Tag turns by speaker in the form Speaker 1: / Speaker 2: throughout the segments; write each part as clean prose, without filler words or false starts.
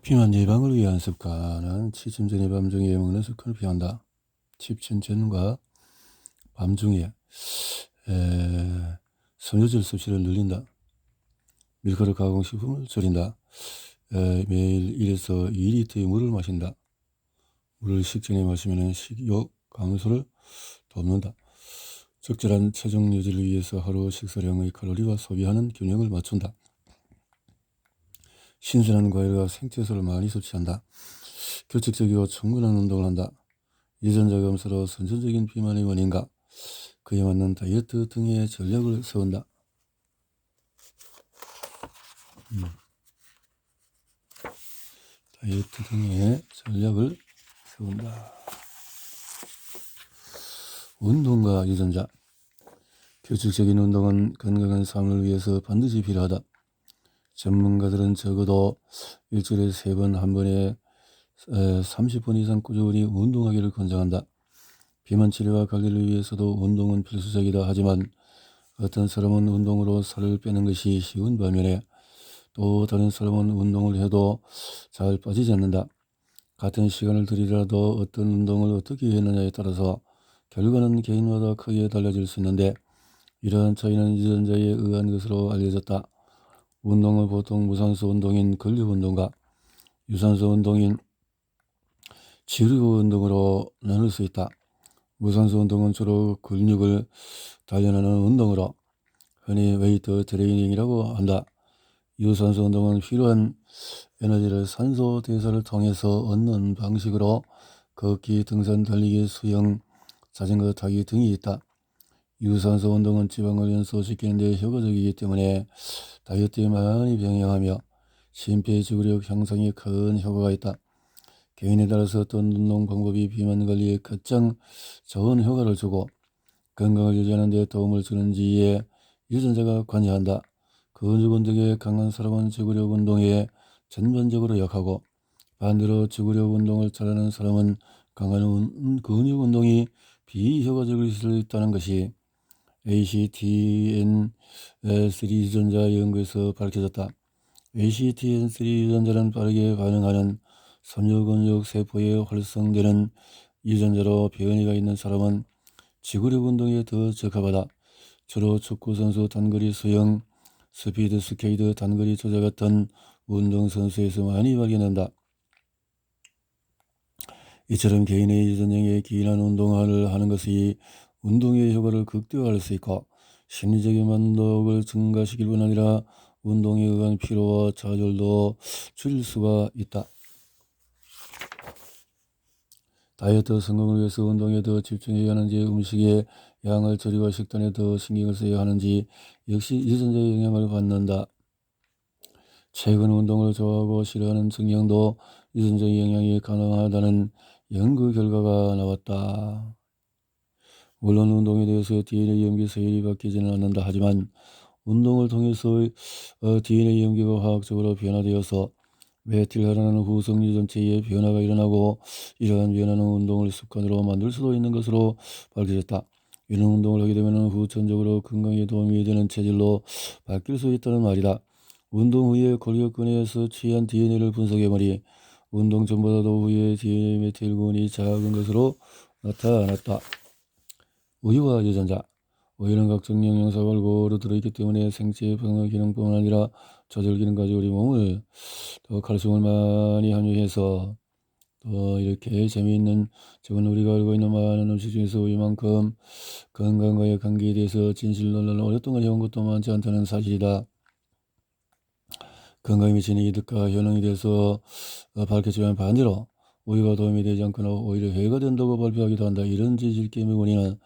Speaker 1: 비만 예방을 위한 습관은 취침 전에 밤중에 먹는 습관을 피한다. 취침 전과 밤중에 섬유질 섭취를 늘린다. 밀가루 가공식품을 줄인다. 매일 1에서 2리터의 물을 마신다. 물을 식전에 마시면 식욕 감소를 돕는다. 적절한 체중 유지를 위해서 하루 식사량의 칼로리와 소비하는 균형을 맞춘다. 신선한 과일과 생채소를 많이 섭취한다. 규칙적이고 충분한 운동을 한다. 유전자 검사로 선천적인 비만의 원인과 그에 맞는 다이어트 등의 전략을 세운다. 다이어트 등의 전략을 세운다. 운동과 유전자. 규칙적인 운동은 건강한 삶을 위해서 반드시 필요하다. 전문가들은 적어도 일주일에 3번 한 번에 30분 이상 꾸준히 운동하기를 권장한다. 비만 치료와 관리를 위해서도 운동은 필수적이다. 하지만 어떤 사람은 운동으로 살을 빼는 것이 쉬운 반면에 또 다른 사람은 운동을 해도 잘 빠지지 않는다. 같은 시간을 들이더라도 어떤 운동을 어떻게 했느냐에 따라서 결과는 개인마다 크게 달라질 수 있는데 이러한 차이는 유전자에 의한 것으로 알려졌다. 운동은 보통 무산소 운동인 근력 운동과 유산소 운동인 지루고 운동으로 나눌 수 있다. 무산소 운동은 주로 근육을 단련하는 운동으로 흔히 웨이트 트레이닝이라고 한다. 유산소 운동은 필요한 에너지를 산소 대사를 통해서 얻는 방식으로 걷기, 등산, 달리기, 수영, 자전거 타기 등이 있다. 유산소 운동은 지방을 연소시키는 데 효과적이기 때문에 다이어트에 많이 병행하며 심폐지구력 향상에 큰 효과가 있다. 개인에 따라서 어떤 운동 방법이 비만 관리에 가장 좋은 효과를 주고 건강을 유지하는 데 도움을 주는지에 유전자가 관여한다. 근육 운동에 강한 사람은 지구력 운동에 전반적으로 약하고 반대로 지구력 운동을 잘하는 사람은 강한 근육 운동이 비효과적일 수 있다는 것이 ACTN3 유전자 연구에서 밝혀졌다. ACTN3 유전자는 빠르게 반응하는 섬유근육 세포에 활성되는 유전자로 변이가 있는 사람은 지구력 운동에 더 적합하다. 주로 축구선수, 단거리 수영, 스피드 스케이트, 단거리 조자 같은 운동선수에서 많이 발견된다. 이처럼 개인의 유전형에 기인한 운동을 하는 것이 운동의 효과를 극대화할 수 있고 심리적인 만족을 증가시킬 뿐 아니라 운동에 의한 피로와 좌절도 줄일 수가 있다. 다이어트 성공을 위해서 운동에 더 집중해야 하는지 음식의 양을 줄이고 식단에 더 신경을 써야 하는지 역시 유전자의 영향을 받는다. 최근 운동을 좋아하고 싫어하는 성향도 유전자의 영향이 가능하다는 연구 결과가 나왔다. 물론 운동에 대해서 DNA 염기 서열이 바뀌지는 않는다. 하지만 운동을 통해서 DNA 염기가 화학적으로 변화되어서 메틸하라는 후성 유전체의 변화가 일어나고 이러한 변화는 운동을 습관으로 만들 수도 있는 것으로 밝혀졌다. 이런 운동을 하게 되면 후천적으로 건강에 도움이 되는 체질로 바뀔 수 있다는 말이다. 운동 후에 골격근에서 취한 DNA를 분석해보니 운동 전보다도 후에 DNA 메틸군이 작은 것으로 나타났다. 우유와 유전자. 우유는 각종 영양소가 골고루 들어있기 때문에 생체 방어 기능뿐만 아니라 조절 기능까지 우리 몸을 더 칼슘을 많이 함유해서 또 이렇게 재미있는 지금 우리가 알고 있는 많은 음식 중에서 우유만큼 건강과의 관계에 대해서 진실 논란을 오랫동안 해온 것도 많지 않다는 사실이다. 건강에 미치는 이득과 효능에 대해서 밝혔지만 반대로 우유가 도움이 되지 않거나 오히려 해가 된다고 발표하기도 한다. 이런 지질게임의 원인은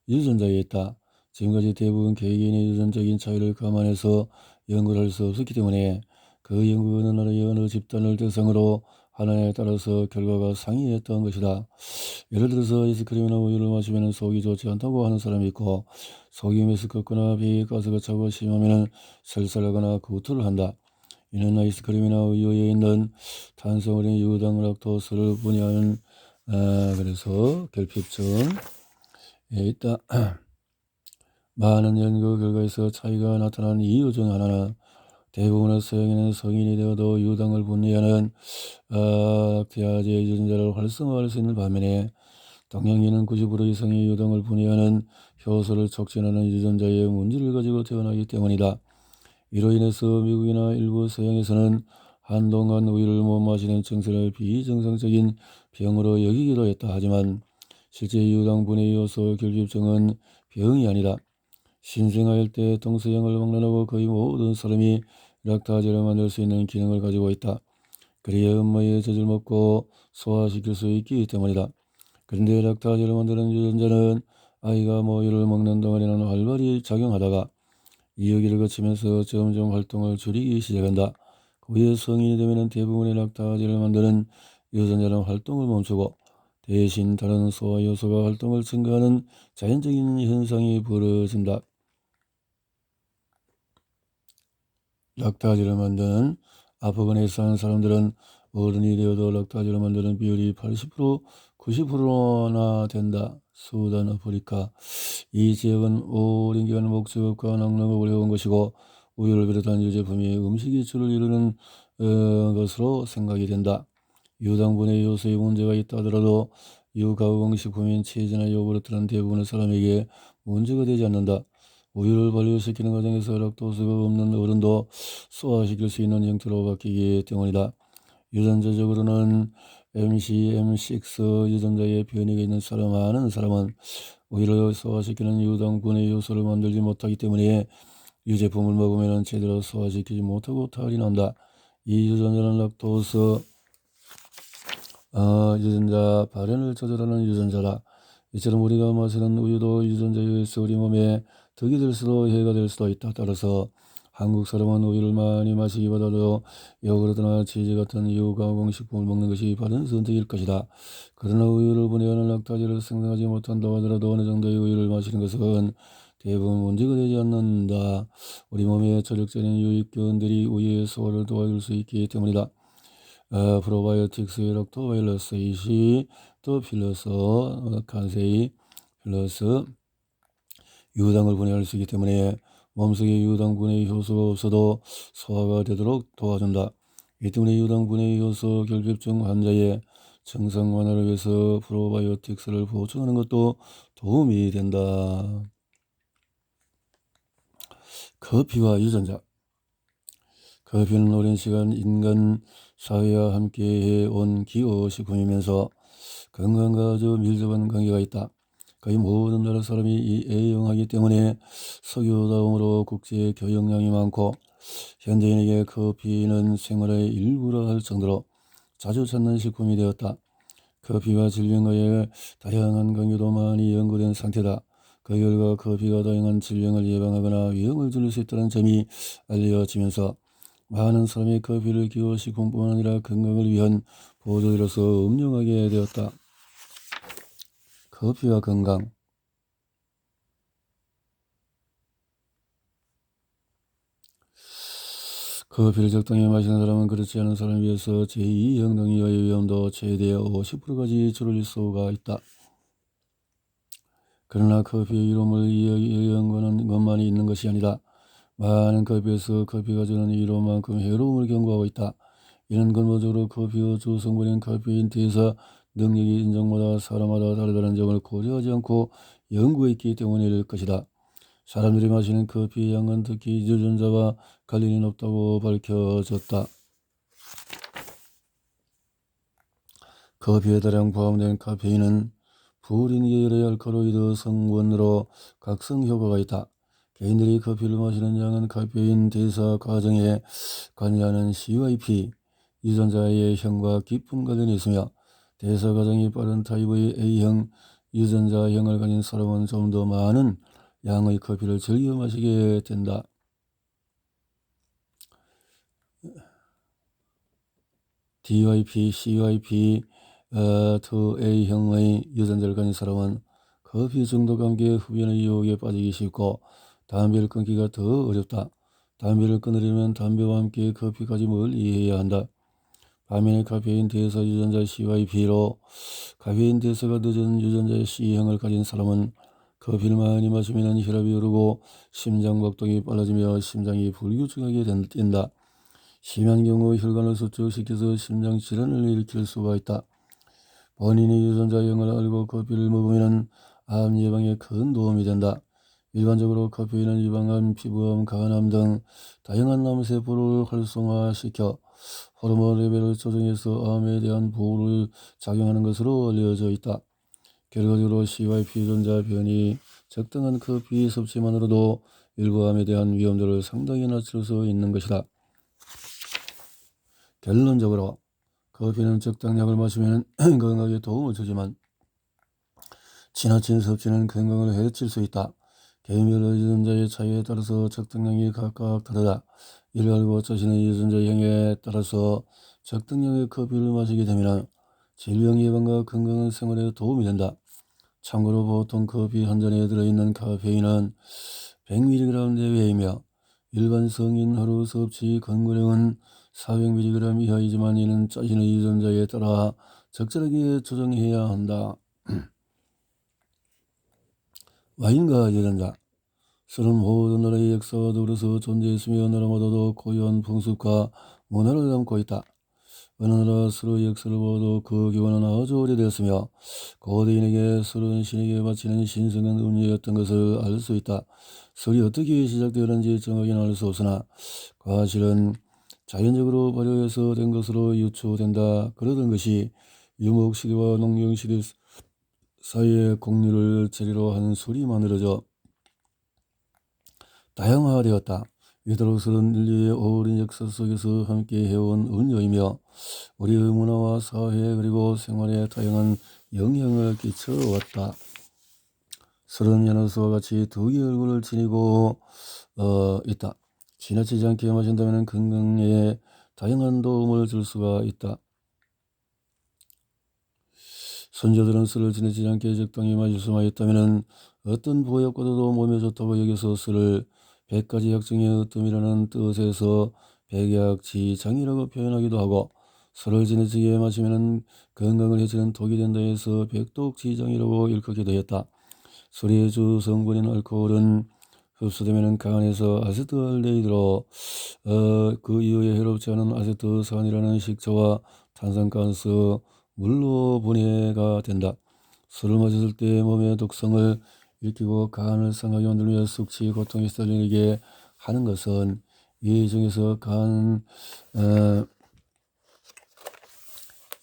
Speaker 1: 유전자에 있다. 지금까지 대부분 개개인의 유전적인 차이를 감안해서 연구를 할 수 없었기 때문에 그 연구 어느 나라의 어느 집단을 대상으로 하나에 따라서 결과가 상이했던 것이다. 예를 들어서 아이스크림이나 우유를 마시면 속이 좋지 않다고 하는 사람이 있고 속이 메스껍거나 배에 가스가 차고 심하면 설사하거나 구토를 한다. 이는 아이스크림이나 우유에 있는 탄수 어린 유당 락토스를 분해하는 그래서 결핍증에 있다. 많은 연구 결과에서 차이가 나타난 이유 중 하나는 대부분의 서양인은 성인이 되어도 유당을 분리하는 락테아제 유전자를 활성화할 수 있는 반면에 동양인은 90% 이상의 유당을 분해하는 효소를 촉진하는 유전자의 문제를 가지고 태어나기 때문이다. 이로 인해서 미국이나 일부 서양에서는 한동안 우유를 못 마시는 증세를 비정상적인 병으로 여기기도 했다. 하지만 실제 유당 분해 요소 결핍증은 병이 아니다. 신생아일 때 동서양을 막론하고 거의 모든 사람이 락타제를 만들 수 있는 기능을 가지고 있다. 그래야 엄마의 젖을 먹고 소화시킬 수 있기 때문이다. 그런데 락타제를 만드는 유전자는 아이가 모유를 먹는 동안에는 활발히 작용하다가 이여기를 거치면서 점점 활동을 줄이기 시작한다. 그 후에 성인이 되면 대부분의 락타제를 만드는 유전자는 활동을 멈추고 대신 다른 소화 요소가 활동을 증가하는 자연적인 현상이 벌어진다. 락타제를 만드는 아프간에 사는 사람들은 어른이 되어도 락타제를 만드는 비율이 80%, 90%나 된다. 수단, 아프리카. 이 지역은 오랜 기간 목축업과 낙농업을 해온 것이고 우유를 비롯한 유제품이 음식의 주를 이루는 것으로 생각이 된다. 유당분해 요소에 문제가 있다 하더라도 유가공식품인 치즈나 요구르트는 대부분의 사람에게 문제가 되지 않는다. 우유를 발효시키는 과정에서 락토스가 없는 어른도 소화시킬 수 있는 형태로 바뀌기 때문이다. 유전자적으로는 MCM6 유전자의 변이가 있는 많은 사람은 우유를 소화시키는 유당분해 요소를 만들지 못하기 때문에 유제품을 먹으면 제대로 소화시키지 못하고 탈이 난다. 이 유전자는 락토스 유전자 발현을 조절하는 유전자다. 이처럼 우리가 마시는 우유도 유전자에 의해서 우리 몸에 덕이 될 수도 해가 될 수도 있다. 따라서 한국 사람은 우유를 많이 마시기보다도 요구르트나 치즈 같은 유가공식품을 먹는 것이 바른 선택일 것이다. 그러나 우유를 분해하는 락타제를 생성하지 못한다고 하더라도 어느 정도의 우유를 마시는 것은 대부분 문제가 되지 않는다. 우리 몸에 저력적인 유익균들이 우유의 소화를 도와줄 수 있기 때문이다. 프로바이오틱스 락토바일러스 이시 또 필러스 칸세이 플러스 유당을 분해할 수 있기 때문에 몸속에 유당 분해 효소가 없어도 소화가 되도록 도와준다. 이 때문에 유당 분해 효소 결핍증 환자의 증상 완화를 위해서 프로바이오틱스를 보충하는 것도 도움이 된다. 커피와 유전자. 커피는 오랜 시간 인간 사회와 함께 해온 기호식품이면서 건강과 아주 밀접한 관계가 있다. 거의 모든 나라 사람이 이 애용하기 때문에 석유다음으로 국제 교역량이 많고 현대인에게 커피는 생활의 일부라 할 정도로 자주 찾는 식품이 되었다. 커피와 질병과의 다양한 관계도 많이 연구된 상태다. 그 결과 커피가 다양한 질병을 예방하거나 위험을 줄일 수 있다는 점이 알려지면서 많은 사람이 커피를 기호식품뿐 아니라 건강을 위한 보조제로서 음용하게 되었다. 커피와 건강. 커피를 적당히 마시는 사람은 그렇지 않은 사람에 비해서 제2형당뇨의 위험도 최대 50%까지 줄일 수가 있다. 그러나 커피의 이로움을 이용하는 것만이 있는 것이 아니다. 많은 커피에서 커피가 주는 이로움만큼 해로움을 경고하고 있다. 이는 근본적으로 커피의 주 성분인 카페인 대사 능력이 인종마다 사람마다 다르다는 점을 고려하지 않고 연구했기 때문일 것이다. 사람들이 마시는 커피의 양은 특히 유전자와 관련이 높다고 밝혀졌다. 커피에 다량 포함된 카페인은 푸린 계열의 알칼로이드 성분으로 각성 효과가 있다. 개인들이 커피를 마시는 양은 카페인 대사 과정에 관여하는 CYP 유전자의 형과 깊은 관련이 있으며 대사 과정이 빠른 타입의 A형 유전자형을 가진 사람은 좀 더 많은 양의 커피를 즐겨 마시게 된다. DYP, CYP, 2A형의 유전자를 가진 사람은 커피 중독과 함께 흡연의 유혹에 빠지기 쉽고 담배를 끊기가 더 어렵다. 담배를 끊으려면 담배와 함께 커피까지 멀리 해야 한다. 반면에 카페인 대사 유전자 CYP로 카페인 대사가 늦은 유전자 C형을 가진 사람은 커피를 많이 마시면 혈압이 오르고 심장박동이 빨라지며 심장이 불규칙하게 뛴다. 심한 경우 혈관을 수축시켜서 심장질환을 일으킬 수가 있다. 본인이 유전자형을 알고 커피를 먹으면 암 예방에 큰 도움이 된다. 일반적으로 카페인은 유방암, 피부암, 간암 등 다양한 암세포를 활성화시켜 호르몬 레벨을 조정해서 암에 대한 보호를 작용하는 것으로 알려져 있다. 결과적으로 CYP 유전자 변이, 적당한 커피 섭취만으로도 일부 암에 대한 위험도를 상당히 낮출 수 있는 것이다. 결론적으로 커피는 적당량을 마시면 건강에 도움을 주지만 지나친 섭취는 건강을 해칠 수 있다. 개인별 유전자의 차이에 따라서 적당량이 각각 다르다. 이를 알고 자신의 유전자형에 따라서 적당량의 커피를 마시게 되면 질병 예방과 건강한 생활에 도움이 된다. 참고로 보통 커피 한 잔에 들어있는 카페인은 100mg 내외이며 일반 성인 하루 섭취 권고량은 400mg 이하이지만 이는 자신의 유전자에 따라 적절하게 조정해야 한다. 와인과 유전자. 술은 모든 나라의 역사와 더불어서 존재했으며 나라마다도 고유한 풍습과 문화를 담고 있다. 어느 나라 술의 역사를 보아도 그 기원은 아주 오래되었으며 고대인에게 술은 신에게 바치는 신성한 음료였던 것을 알 수 있다. 술이 어떻게 시작되었는지 정확히는 알 수 없으나 과실은 자연적으로 발효해서 된 것으로 유추된다. 그러던 것이 유목시대와 농경시대 사이에 곡류를 재료로 한 술이 만들어져 다양화되었다. 이대로 술은 인류의 오랜 역사 속에서 함께 해온 음료이며 우리의 문화와 사회 그리고 생활에 다양한 영향을 끼쳐왔다. 술은 연어수와 같이 두 개의 얼굴을 지니고 있다. 지나치지 않게 마신다면 건강에 다양한 도움을 줄 수가 있다. 선조들은 술을 지나치지 않게 적당히 마실 수만 있다면 어떤 보약보다도 몸에 좋다고 여겨서 술을 100가지 약중의 으뜸이라는 뜻에서 백약지장이라고 표현하기도 하고 술을 지나치게 마시면 건강을 해치는 독이 된다 해서 백독지장이라고 일컫기도 했다. 술의 주 성분인 알코올은 흡수되면 간에서 아세트알데히드로 그 이후에 해롭지 않은 아세트산이라는 식초와 탄산가스, 물로 분해가 된다. 술을 마셨을 때 몸의 독성을 일으키고 간을 상하게 만들며 숙취, 고통에 시달리게 하는 것은 이 중에서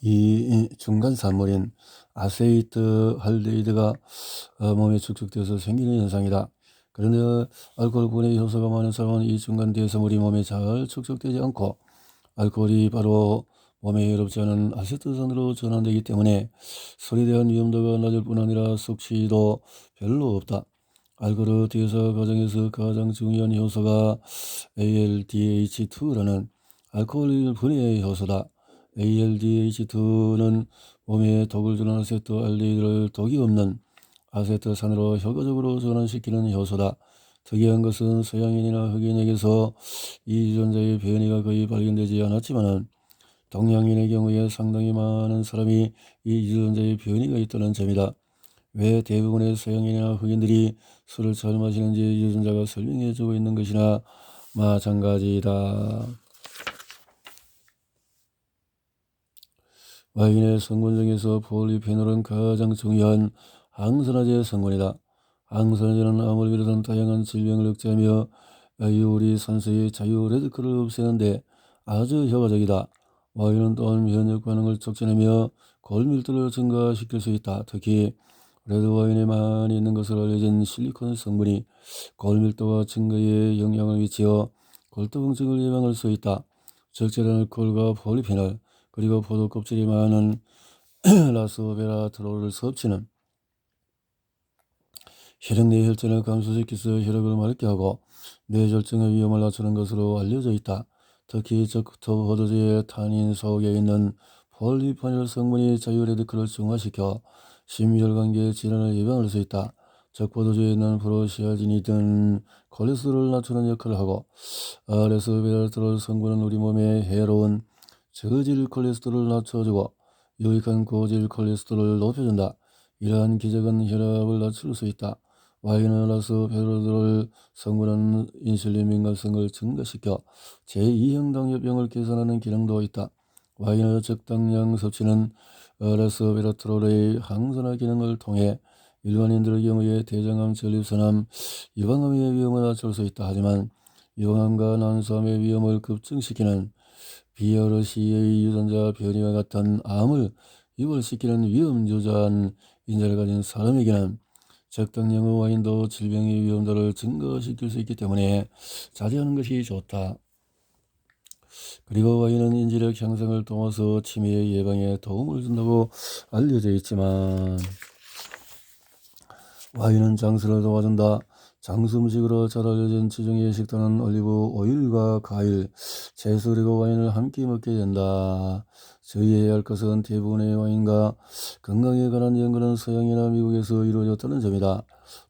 Speaker 1: 이 중간 산물인 아세트알데히드가 몸에 축적되어서 생기는 현상이다. 그런데 알코올 분해 효소가 많은 사람은 이 중간 대사물이 몸에 잘 축적되지 않고 알코올이 바로 몸에 해롭지 않은 아세트산으로 전환되기 때문에 술에 대한 위험도가 낮을 뿐 아니라 숙취도 별로 없다. 알코올 대사 과정에서 가장 중요한 효소가 ALDH2라는 알코올 분해 효소다. ALDH2는 몸에 독을 주는 아세트알데히드를 독이 없는 아세트산으로 효과적으로 전환시키는 효소다. 특이한 것은 서양인이나 흑인에게서 이 유전자의 변이가 거의 발견되지 않았지만 동양인의 경우에 상당히 많은 사람이 이 유전자의 변이가 있다는 점이다. 왜 대부분의 서양인이나 흑인들이 술을 잘 마시는지 유전자가 설명해주고 있는 것이나 마찬가지다. 와인의 성분 중에서 폴리페놀은 가장 중요한 항산화제 성분이다. 항산화제는 암을 비롯한 다양한 질병을 억제하며 유리 산소의 자유 레드컬을 없애는데 아주 효과적이다. 와인은 또한 면역 반응을 촉진하며 골밀도를 증가시킬 수 있다. 특히 레드와인에 많이 있는 것으로 알려진 실리콘 성분이 골밀도와 증가에 영향을 미치어 골두증을 예방할 수 있다. 적절한 알코올과 폴리페놀 그리고 포도 껍질이 많은 라스베라트롤을 섭취는 혈액 내 혈전을 감소시켜서 혈액을 맑게 하고 뇌졸중의 위험을 낮추는 것으로 알려져 있다. 특히 적토 포도주의 타닌 속에 있는 폴리페놀 성분이 자유레드컬을 중화시켜 심혈관계 질환을 예방할 수 있다. 적포도주에 있는 프로시아진이 등 콜레스테롤을 낮추는 역할을 하고 레스베라트롤 성분은 우리 몸에 해로운 저질 콜레스테롤을 낮춰주고 유익한 고질 콜레스테롤을 높여준다. 이러한 기적은 혈압을 낮출 수 있다. 와인은 라스베르를 성분한 인슐린 민감성을 증가시켜 제2형당뇨병을 개선하는 기능도 있다. 와인의 적당량 섭취는 라스베르트롤의 항산화 기능을 통해 일반인들의 경우에 대장암, 전립선암, 유방암의 위험을 낮출 수 있다. 하지만 유방암과 난소암의 위험을 급증시키는 비어르시의 유전자 변이와 같은 암을 유발시키는 위험 유전 인자를 가진 사람에게는 적당량의 와인도 질병의 위험도를 증가시킬 수 있기 때문에 자제하는 것이 좋다. 그리고 와인은 인지력 향상을 도와서 치매 예방에 도움을 준다고 알려져 있지만 와인은 장수를 도와준다. 장수 음식으로 잘 알려진 지중해 식단은 올리브 오일과 과일, 채소 그리고 와인을 함께 먹게 된다. 주의해야 할 것은 대부분의 와인과 건강에 관한 연구는 서양이나 미국에서 이루어졌다는 점이다.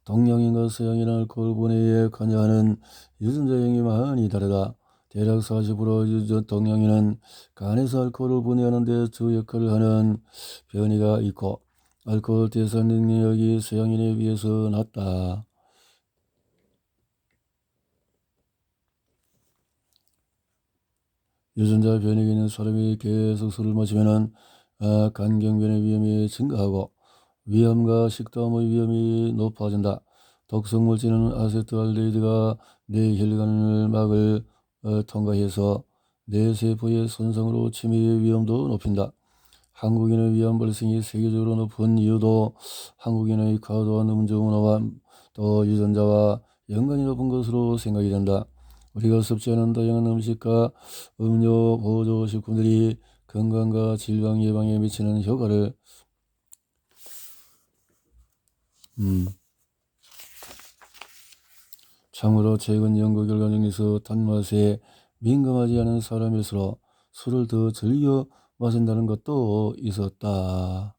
Speaker 1: 동양인과 서양인은 알코올 분해에 관여하는 유전자형이 많이 다르다. 대략 40% 동양인은 간에서 알코올을 분해하는 데 주 역할을 하는 변이가 있고 알코올 대사 능력이 서양인에 비해서 낮다. 유전자 변이가 있는 사람이 계속 술을 마시면 간경변의 위험이 증가하고 위암과 식도암의 위험이 높아진다. 독성물질은 아세트알데히드가 뇌 혈관을 막을 통과해서 뇌 세포의 손상으로 치매의 위험도 높인다. 한국인의 위암 발생이 세계적으로 높은 이유도 한국인의 과도한 음주 문화와 또 유전자와 연관이 높은 것으로 생각이 된다. 우리가 섭취하는 다양한 음식과 음료, 보조식품들이 건강과 질병 예방에 미치는 효과를 참으로 최근 연구 결과 중에서 단맛에 민감하지 않은 사람일수록 술을 더 즐겨 마신다는 것도 있었다.